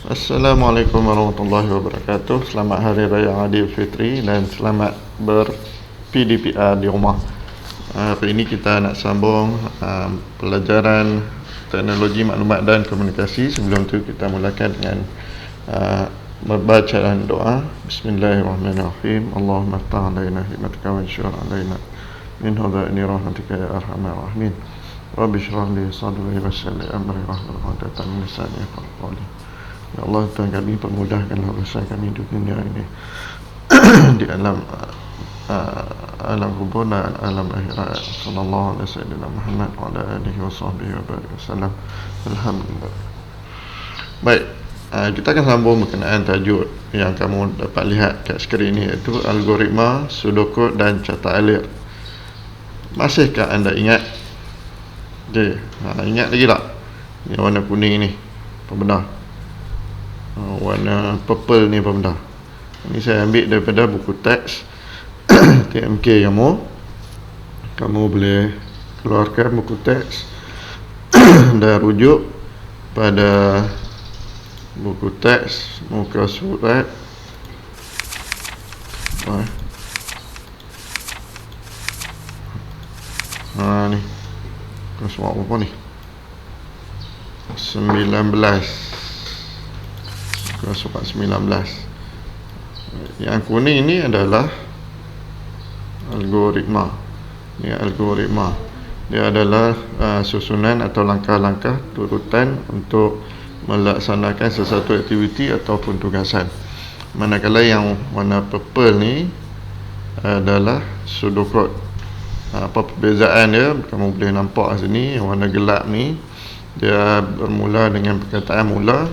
Assalamualaikum warahmatullahi wabarakatuh. Selamat Hari Raya Aidilfitri dan selamat ber-PDPR di rumah. Hari ini kita nak sambung pelajaran teknologi maklumat dan komunikasi. Sebelum tu kita mulakan dengan membaca dan doa. Bismillahirrahmanirrahim. Allahumma ftah alaina hikmatika wa anshur alaina min hadaini rahmatika ya arhamar rahimin. Rabbi shrah li sadri wa yassir li amri wahlul 'uqdatam min lisani yafqahu qawli. Ya Allah, Tuhan kami, permudahkanlah urusan kami di dunia ini di alam kubur dan alam akhirat. Sallallahu alaihi wasallam Muhammad wa ala alihi wa sahbihi wa barik wasallam. Alhamdulillah. Baik, kita akan sambung berkenaan tajuk yang kamu dapat lihat kat skrin ni, iaitu algoritma, sudoku dan carta alir. Masihkah anda ingat? Okey, ingat lagi tak? Yang warna kuning ni, apa benda? Warna purple ni apa benda? Ini saya ambil daripada buku teks TMK kamu boleh keluarkan buku teks dan rujuk pada buku teks muka surat ni muka surat apa ni, 19 surat 19. Yang kuning ni adalah algoritma. Ini algoritma. Dia adalah susunan atau langkah-langkah turutan untuk melaksanakan sesuatu aktiviti ataupun tugasan. Manakala yang warna purple ni adalah pseudocode. Apa perbezaan dia? Kamu boleh nampak sini, yang warna gelap ni dia bermula dengan perkataan mula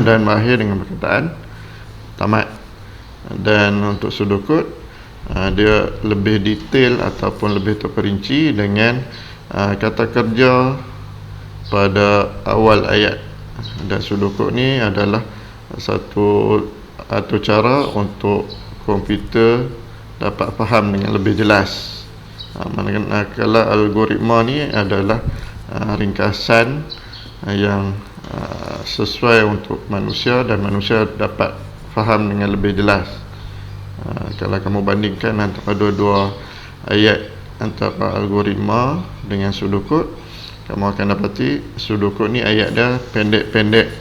dan berakhir dengan perkataan tamat. Dan untuk pseudocode dia lebih detail ataupun lebih terperinci dengan kata kerja pada awal ayat. Dan pseudocode ni adalah satu cara untuk komputer dapat faham dengan lebih jelas. Manakala algoritma ni adalah ringkasan yang sesuai untuk manusia dan manusia dapat faham dengan lebih jelas. Kalau kamu bandingkan antara dua-dua ayat, antara algoritma dengan pseudocode, kamu akan dapati pseudocode ni ayat dia pendek-pendek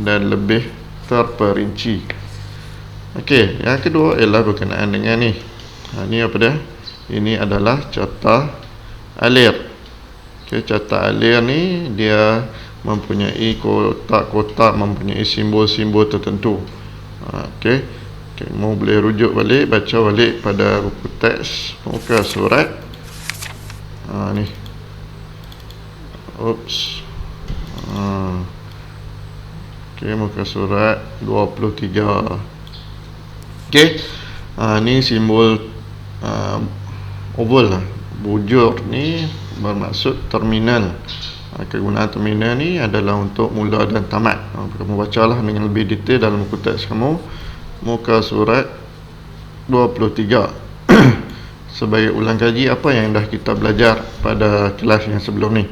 dan lebih terperinci. Okey, yang kedua ialah berkenaan dengan ni. Ni apa dia? Ini adalah carta alir. Okey, carta alir ni dia mempunyai kotak-kotak, mempunyai simbol-simbol tertentu. Okey, kamu boleh rujuk balik, baca balik pada buku teks muka surat ni. Okey, muka surat 23. Okey, ni simbol oval lah. Bujur ni bermaksud terminal. Kegunaan terminal ni adalah untuk mula dan tamat. Kamu bacalah dengan lebih detail dalam buku teks kamu muka surat 23 sebagai ulang kaji apa yang dah kita belajar pada kelas yang sebelum ni.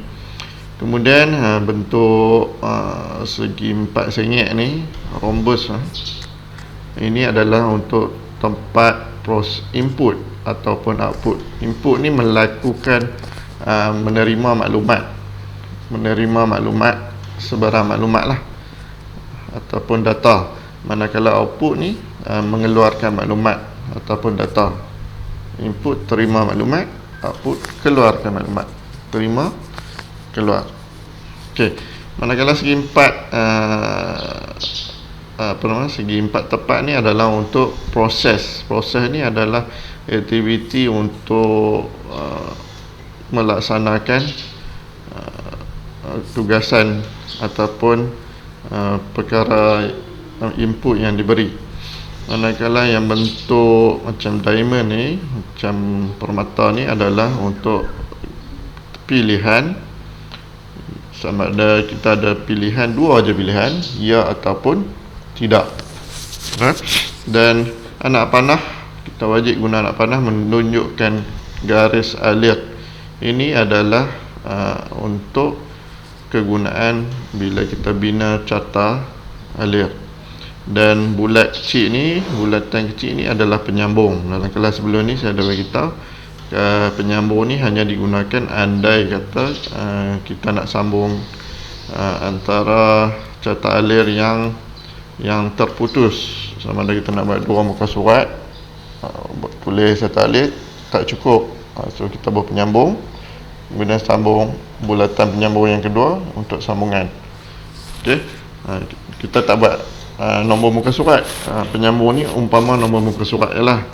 Kemudian bentuk segi 4 sengit ni, rhombus, ini adalah untuk tempat input ataupun output. Input ni melakukan menerima maklumat, sebarang maklumat lah ataupun data. Manakala output ni mengeluarkan maklumat ataupun data. Input terima maklumat, output keluarkan maklumat. Terima, keluar. Okey, manakala segi empat segi empat tepat ni adalah untuk proses. Proses ni adalah aktiviti untuk melaksanakan tugasan ataupun perkara input yang diberi. Manakala yang bentuk macam diamond ni, macam permata ni adalah untuk pilihan. Sama ada kita ada pilihan, dua aja pilihan, ya ataupun tidak. Dan anak panah, kita wajib guna anak panah menunjukkan garis alir. Ini adalah untuk kegunaan bila kita bina carta alir. Dan bulat kecil ni, bulatan kecil ni adalah penyambung. Dalam kelas sebelum ni saya ada beritahu penyambung ni hanya digunakan andai kata kita nak sambung antara carta alir yang terputus. Sama ada kita nak buat dua muka surat, tulis carta alir tak cukup, so kita buat penyambung, kemudian sambung bulatan penyambung yang kedua untuk sambungan. Okey, kita tak buat nombor muka surat. Penyambung ni umpama nombor muka surat je lah,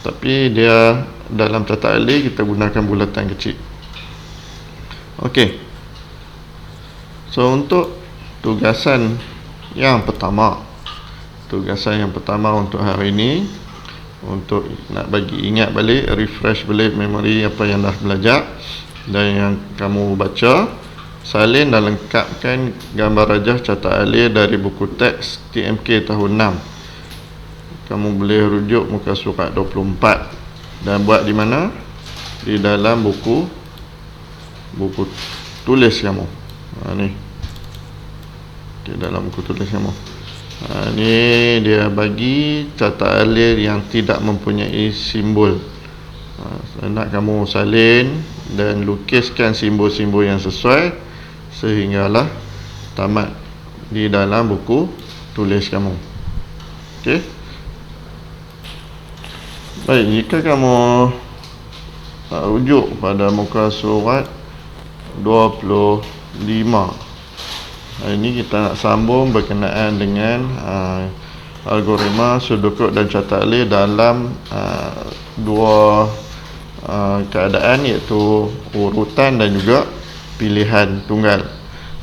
tapi dia dalam carta alir kita gunakan bulatan kecil. Okey, so untuk tugasan yang pertama untuk hari ini, untuk nak bagi ingat balik, refresh balik memori apa yang dah belajar dan yang kamu baca, salin dan lengkapkan gambar rajah carta alir dari buku teks TMK tahun 6. Kamu boleh rujuk muka surat 24 dan buat di mana? Di dalam buku tulis kamu. Ni di dalam buku tulis kamu. Ni dia bagi carta alir yang tidak mempunyai simbol. Saya nak kamu salin dan lukiskan simbol-simbol yang sesuai sehinggalah tamat di dalam buku tulis kamu. Okey. Baik, jika kamu rujuk pada muka surat 25, hari ini kita nak sambung berkenaan dengan algoritma sudokod dan carta alir dalam dua keadaan, iaitu urutan dan juga pilihan tunggal.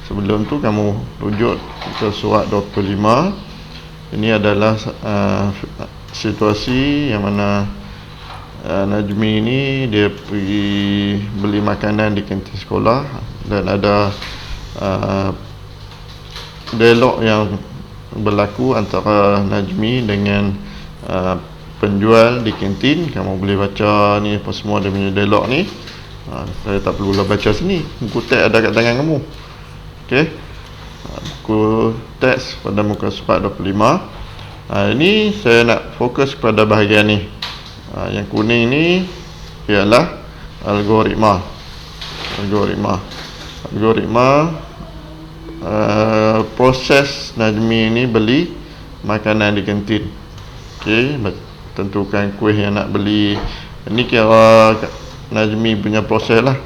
Sebelum tu kamu rujuk ke surat 25. Ini adalah situasi yang mana Najmi ni dia pergi beli makanan di kantin sekolah dan ada dialog yang berlaku antara Najmi dengan penjual di kantin. Kamu boleh baca ni apa semua dia punya dialog ni. Saya tak perlulah baca sini, buku teks ada kat tangan kamu. Okey, buku teks pada muka surat 25. Ini saya nak fokus pada bahagian ni. Yang kuning ni ialah algoritma. Proses Najmi ni beli makanan di kantin. Okey, tentukan kuih yang nak beli. Ini kira Najmi punya proses lah.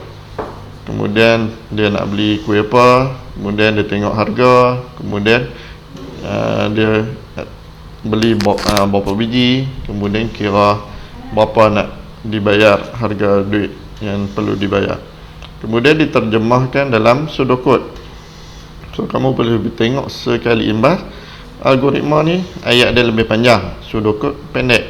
Kemudian dia nak beli kuih apa, kemudian dia tengok harga, kemudian dia beli berapa biji, kemudian kira berapa nak dibayar, harga duit yang perlu dibayar. Kemudian diterjemahkan dalam sudokod. So kamu boleh tengok sekali imbas. Algoritma ni ayat dia lebih panjang, sudokod pendek.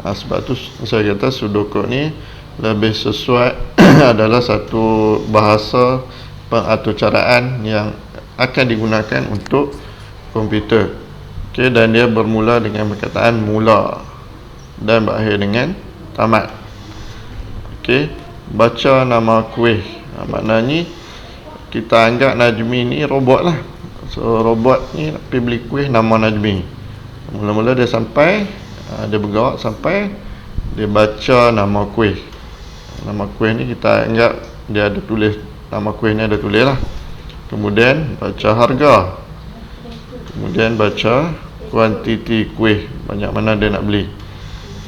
Sebab tu saya kata sudokod ni lebih sesuai adalah satu bahasa pengaturcaraan yang akan digunakan untuk komputer. Okey, dan dia bermula dengan perkataan mula dan berakhir dengan tamat. Okey, baca nama kuih. Maknanya kita anggap Najmi ni robot lah. So robot ni pergi beli kuih nama Najmi. Mula-mula dia sampai, dia bergerak sampai, dia baca nama kuih. Nama kuih ni kita anggap dia ada tulis, nama kuih ni ada tulis lah. Kemudian baca harga, kemudian baca kuantiti kuih, banyak mana dia nak beli.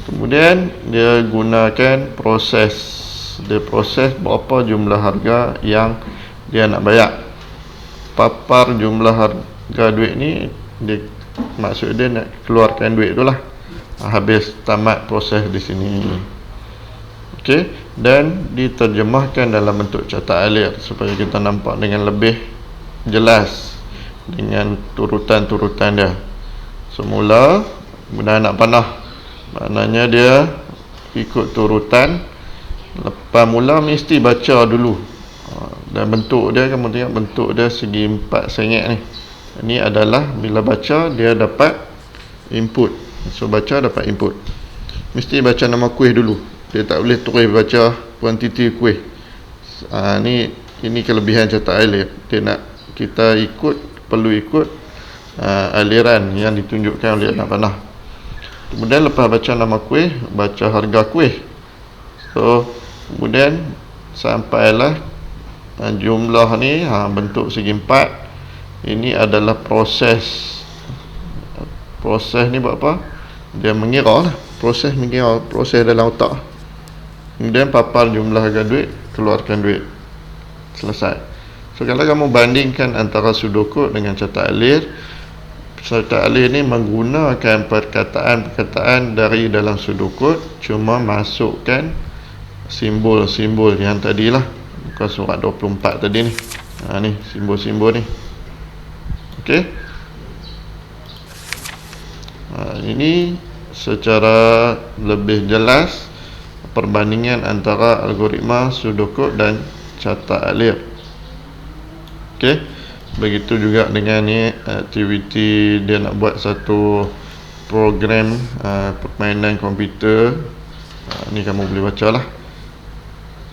Kemudian dia gunakan proses, dia proses berapa jumlah harga yang dia nak bayar. Papar jumlah harga duit ni, dia maksud dia nak keluarkan duit tu lah habis tamat proses di sini. Okey, dan diterjemahkan dalam bentuk carta alir supaya kita nampak dengan lebih jelas dengan turutan-turutan dia. Semula guna anak panah, maknanya dia ikut turutan. Lepas mula mesti baca dulu. Dan bentuk dia, kamu tengok bentuk dia segi 4 sengit ni. Ini adalah bila baca dia dapat input. So baca dapat input. Mesti baca nama kuih dulu. Dia tak boleh terus baca kuantiti kuih. Ini kelebihan carta alir. Dia nak kita ikut, perlu ikut aliran yang ditunjukkan oleh anak panah. Kemudian lepas baca nama kuih, baca harga kuih. So kemudian sampailah jumlah ni bentuk segi empat. Ini adalah proses ni buat apa? Dia mengira lah, proses dalam otak. Kemudian papar jumlah harga duit, keluarkan duit, selesai. So kalau kamu bandingkan antara sudokod dengan catat alir, catat alir ni menggunakan perkataan-perkataan dari dalam sudokod, cuma masukkan simbol-simbol yang tadilah, bukan surat 24 tadi ni. Ni simbol-simbol ni. Okey. Ini secara lebih jelas perbandingan antara algoritma sudokod dan catat alir. Okey. Begitu juga dengan ni aktiviti dia nak buat satu program permainan komputer. Ni kamu boleh bacalah.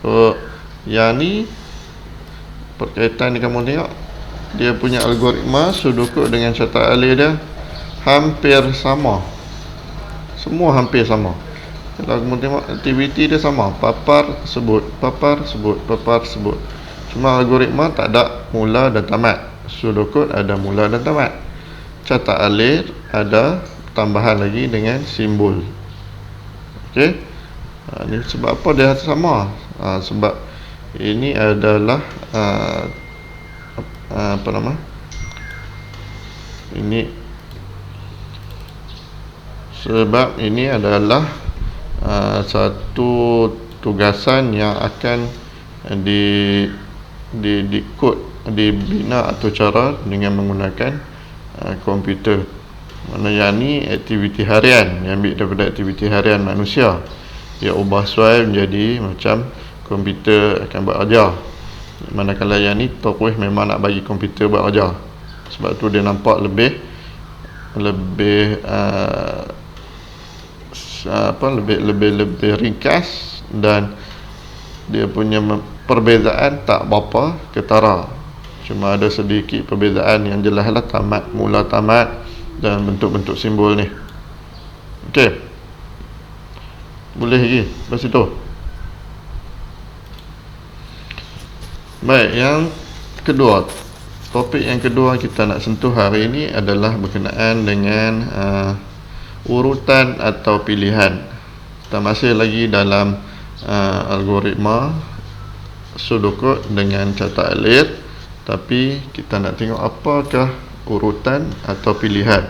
So yang ni perkaitan ni kamu tengok, dia punya algoritma sudokod dengan catat alir dia hampir sama. Semua hampir sama. Kalau kamu tengok aktiviti dia sama, papar sebut, papar sebut, papar sebut. Cuma algoritma tak ada mula dan tamat. Sudokod ada mula dan tamat. Catat alir ada tambahan lagi dengan simbol. Okey. Ni sebab apa dia sama? Sebab ini adalah apa nama? Sebab ini adalah satu tugasan yang akan dikod, dibina atau cara dengan menggunakan komputer. Mana yang ni aktiviti harian, yang ambil daripada aktiviti harian manusia. Dia ubah soal menjadi macam komputer akan buat ajar. Manakala yang ni terus memang nak bagi komputer buat ajar. Sebab tu dia nampak lebih ringkas, dan dia punya perbezaan tak berapa ketara. Cuma ada sedikit perbezaan yang jelas lah, tamat, mula tamat dan bentuk-bentuk simbol ni. Okey. Boleh lagi lepas itu. Baik, yang kedua, topik yang kedua kita nak sentuh hari ini adalah berkenaan dengan urutan atau pilihan. Kita masih lagi dalam algoritma sudokod dengan catat alir, tapi kita nak tengok apakah urutan atau pilihan.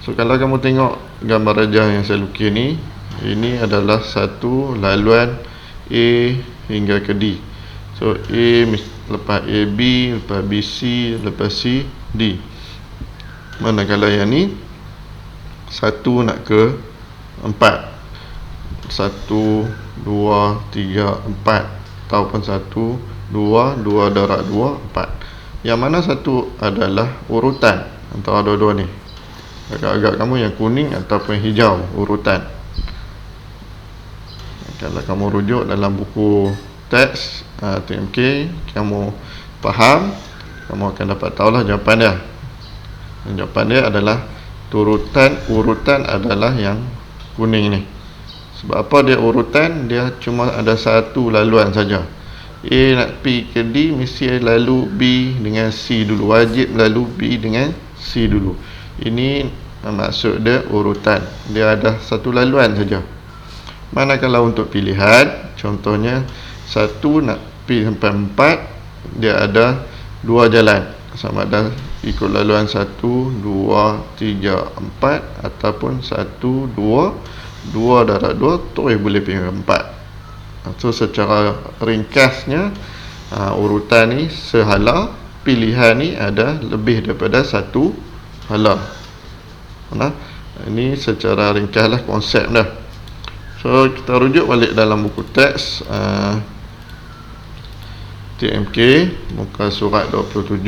So kalau kamu tengok gambar rajah yang saya lukis ni, ini adalah satu laluan A hingga ke D. So A, lepas A B, lepas B C, lepas C D. Manakala yang ni 1 nak ke 4, 1, 2, 3, 4, ataupun 1, 2, 2 darab 2, 4. Yang mana satu adalah urutan antara dua-dua ni. Agak-agak kamu yang kuning ataupun hijau urutan. Kalau kamu rujuk dalam buku teks TMK, kamu faham, kamu akan dapat tahulah jawapan dia. Dan jawapan dia adalah urutan adalah yang kuning ni. Sebab apa dia urutan? Dia cuma ada satu laluan saja. A nak pergi ke D, mesti lalu B dengan C dulu. Wajib lalu B dengan C dulu. Ini maksud dia urutan. Dia ada satu laluan saja. Manakala untuk pilihan, contohnya 1 nak pergi sampai 4, dia ada 2 jalan. Sama ada ikut laluan 1, 2, 3, 4, ataupun 1, 2, 2 darab 2 terus boleh pergi 4. So secara ringkasnya urutan ni sehala, pilihan ni ada lebih daripada satu hala. Ini secara ringkaslah konsep dah. So kita rujuk balik dalam buku teks TMK muka surat 27.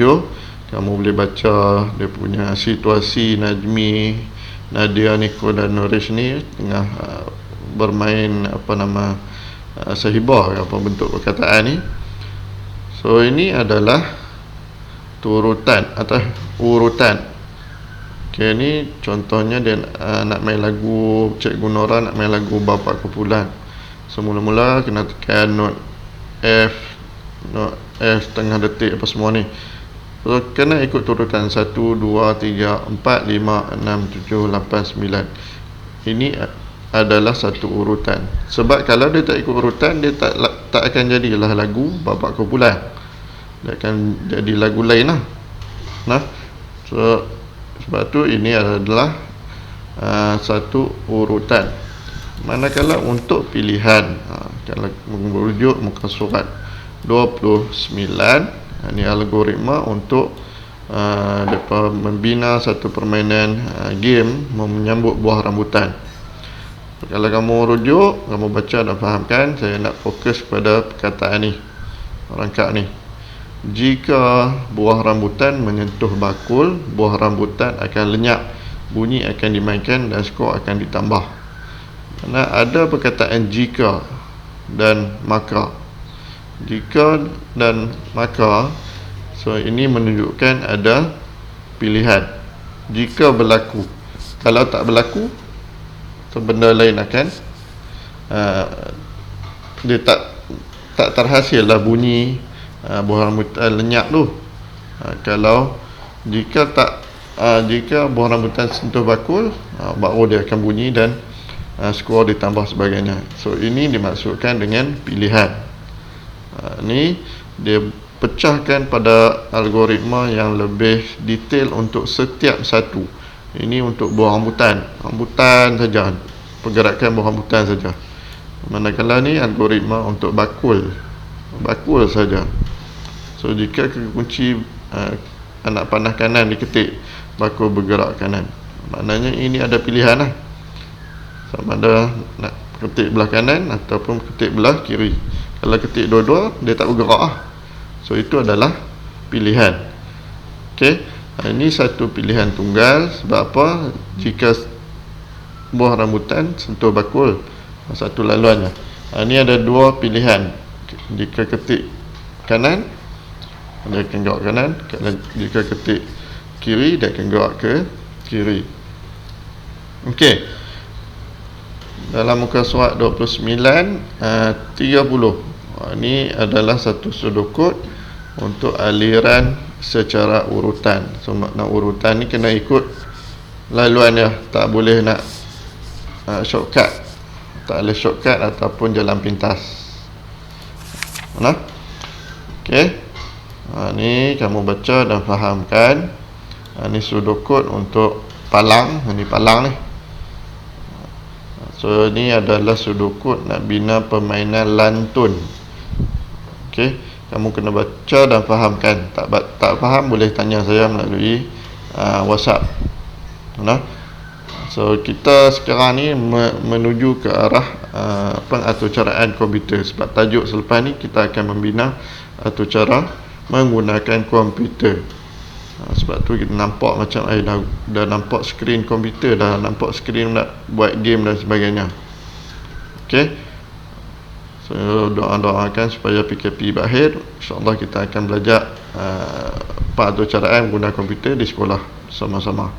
Kamu boleh baca dia punya situasi Najmi, Nadia, Niko dan Norish ni tengah bermain sahibah, apa bentuk perkataan ni. So ini adalah turutan atau urutan. Okay, ni contohnya dia nak main lagu Cikgu Nora, nak main lagu Bapa Kumpulan. So mula-mula kena tekan note setengah detik apa semua ni. So kena ikut turutan 1, 2, 3, 4, 5, 6, 7, 8, 9. Ini adalah satu urutan. Sebab kalau dia tak ikut urutan, dia tak akan jadilah lagu Bapa Kumpulan. Dia akan jadi lagu lain lah. Nah, so sebab tu ini adalah satu urutan. Manakala untuk pilihan, kalau merujuk muka surat 29, ini algoritma untuk depa membina satu permainan game menyambut buah rambutan. Kalau kamu rujuk, kamu baca dan fahamkan, saya nak fokus pada perkataan ni, rangkap ni. Jika buah rambutan menyentuh bakul, buah rambutan akan lenyap, bunyi akan dimainkan dan skor akan ditambah. Kerana ada perkataan jika dan maka. Jika dan maka, so ini menunjukkan ada pilihan. Jika berlaku, kalau tak berlaku, so benda lain akan dia tak terhasil lah bunyi buah rambutan lenyap tu. Kalau jika buah rambutan sentuh bakul, baru dia akan bunyi dan skor ditambah sebagainya. So ini dimaksudkan dengan pilihan. Ni dia pecahkan pada algoritma yang lebih detail untuk setiap satu. Ini untuk buah rambutan saja, pergerakan buah rambutan saja. Manakala ni algoritma untuk bakul saja. So jika kunci anak panah kanan diketik, bakul bergerak kanan, maknanya ini ada pilihan lah. Sama ada nak ketik belah kanan ataupun ketik belah kiri. Kalau ketik dua-dua, dia tak bergerak lah. So itu adalah pilihan. Okey, ini satu pilihan tunggal. Sebab apa? Jika buah rambutan sentuh bakul, satu laluannya. Ini ada dua pilihan. Jika ketik kanan, dia akan gerak kanan. Jika ketik kiri, dia akan gerak ke kiri. Okey, dalam muka surat 29, 30, ini adalah satu sudut untuk aliran secara urutan. So makna urutan ni kena ikut laluan dia, tak boleh nak shortcut. Tak boleh shortcut ataupun jalan pintas. Mana? Okey, ni kamu baca dan fahamkan. Ni sudut untuk palang. Ini palang ni. So ni adalah sudut nak bina permainan lantun. Okey, kamu kena baca dan fahamkan. Tak faham boleh tanya saya melalui WhatsApp. Nah, so kita sekarang ni menuju ke arah pengaturcaraan komputer. Sebab tajuk selepas ni kita akan membina atur cara menggunakan komputer. Sebab tu kita nampak macam dah nampak skrin komputer, dah nampak skrin nak buat game dan sebagainya. Okey, so doakan supaya PKP berakhir. InsyaAllah kita akan belajar pengaturcaraan menggunakan komputer di sekolah sama-sama,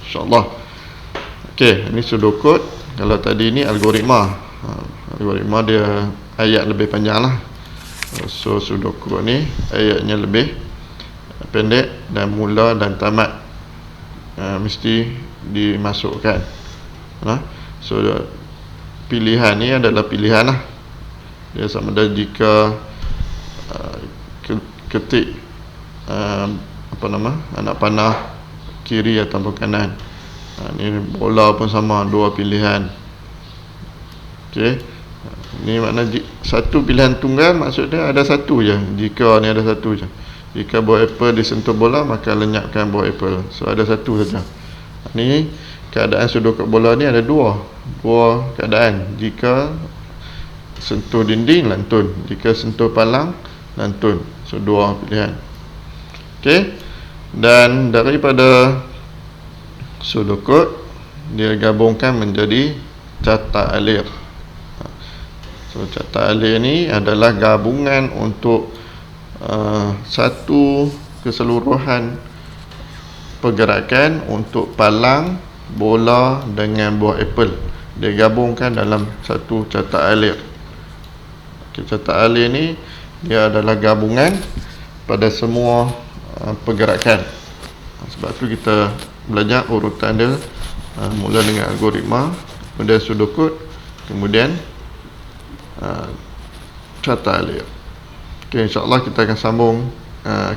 InsyaAllah. Okey, ini sudut kod. Kalau tadi ni algoritma. Algoritma dia ayat lebih panjang lah. So sudut kod ni ayatnya lebih pendek dan mula dan tamat mesti dimasukkan. So pilihan ni adalah pilihan lah. Dia sama ada jika ketik anak panah kiri ataupun kanan. Ni bola pun sama, dua pilihan. Okey, ni makna satu pilihan tunggal, maksudnya ada satu je. Jika ni ada satu je. Jika buah apple disentuh bola, maka lenyapkan buah apple. So ada satu saja. Ni keadaan sudut bola ni ada dua keadaan. Jika sentuh dinding, lantun. Jika sentuh palang, lantun. So dua pilihan. Okey, dan daripada sudut dia gabungkan menjadi carta alir. So carta alir ni adalah gabungan untuk satu keseluruhan pergerakan untuk palang bola dengan buah apple. Dia gabungkan dalam satu catak alir. Catak alir ni dia adalah gabungan pada semua pergerakan. Sebab tu kita belajar urutan dia, mula dengan algoritma, kemudian sudokod, kemudian catak alir. Okay, insyaAllah kita akan sambung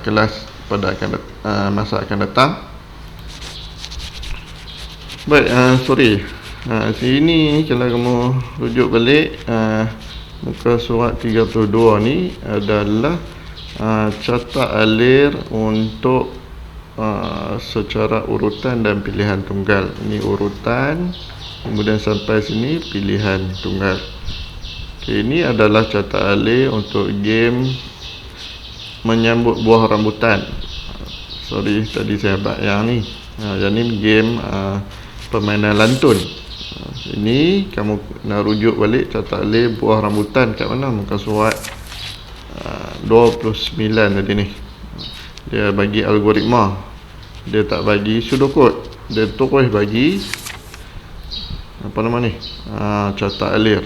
kelas pada masa akan datang. Baik, sini kalau kamu rujuk balik, muka surat 32 ni adalah catak alir untuk secara urutan dan pilihan tunggal. Ini urutan, kemudian sampai sini pilihan tunggal. Okay, ini adalah catak alir untuk game menyambut buah rambutan. Tadi saya buat yang ni. Yang ni game permainan lantun. Ini kamu nak rujuk balik catak alir buah rambutan kat mana? Muka surat 29 tadi ni. Dia bagi algoritma, dia tak bagi sudokod, dia terus bagi apa nama ni, catak alir.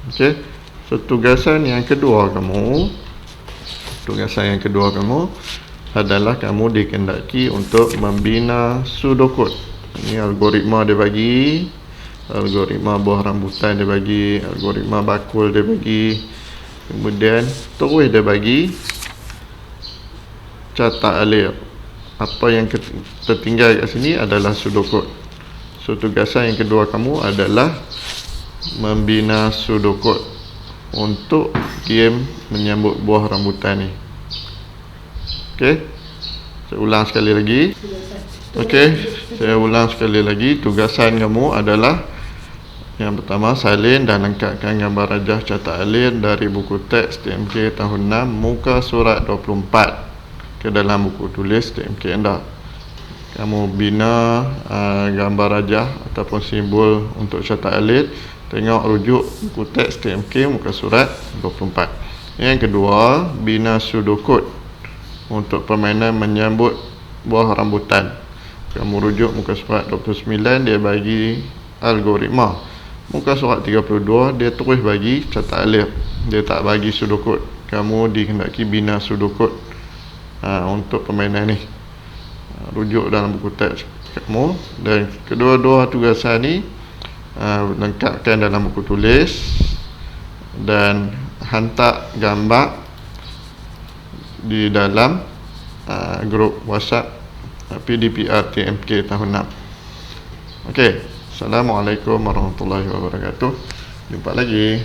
Okey, so tugasan yang kedua kamu adalah kamu dikehendaki untuk membina sudokod. Ini algoritma dia bagi, algoritma buah rambutan dia bagi, algoritma bakul dia bagi, kemudian terus dia bagi catak alir. Apa yang tertinggal kat sini adalah sudokod. So tugasan yang kedua kamu adalah membina sudokod untuk game menyambut buah rambutan ni. Okey, saya ulang sekali lagi. Okey, saya ulang sekali lagi. Tugasan kamu adalah yang pertama, salin dan lengkapkan gambar rajah catak alir dari buku teks TMK tahun 6 muka surat 24 ke dalam buku tulis TMK anda. Kamu bina gambar rajah ataupun simbol untuk catak alir. Tengok rujuk buku teks TMK muka surat 24. Yang kedua, bina sudokod untuk permainan menyambut buah rambutan. Kamu rujuk muka surat 29, dia bagi algoritma. Muka surat 32, dia terus bagi catak alir, dia tak bagi sudokod. Kamu dikehendaki bina sudokod untuk permainan ni. Rujuk dalam buku teks kamu. Dan kedua-dua tugasan ni lengkapkan dalam buku tulis dan hantar gambar di dalam grup WhatsApp PDPR TMK tahun 6. Okey, Assalamualaikum warahmatullahi wabarakatuh. Jumpa lagi.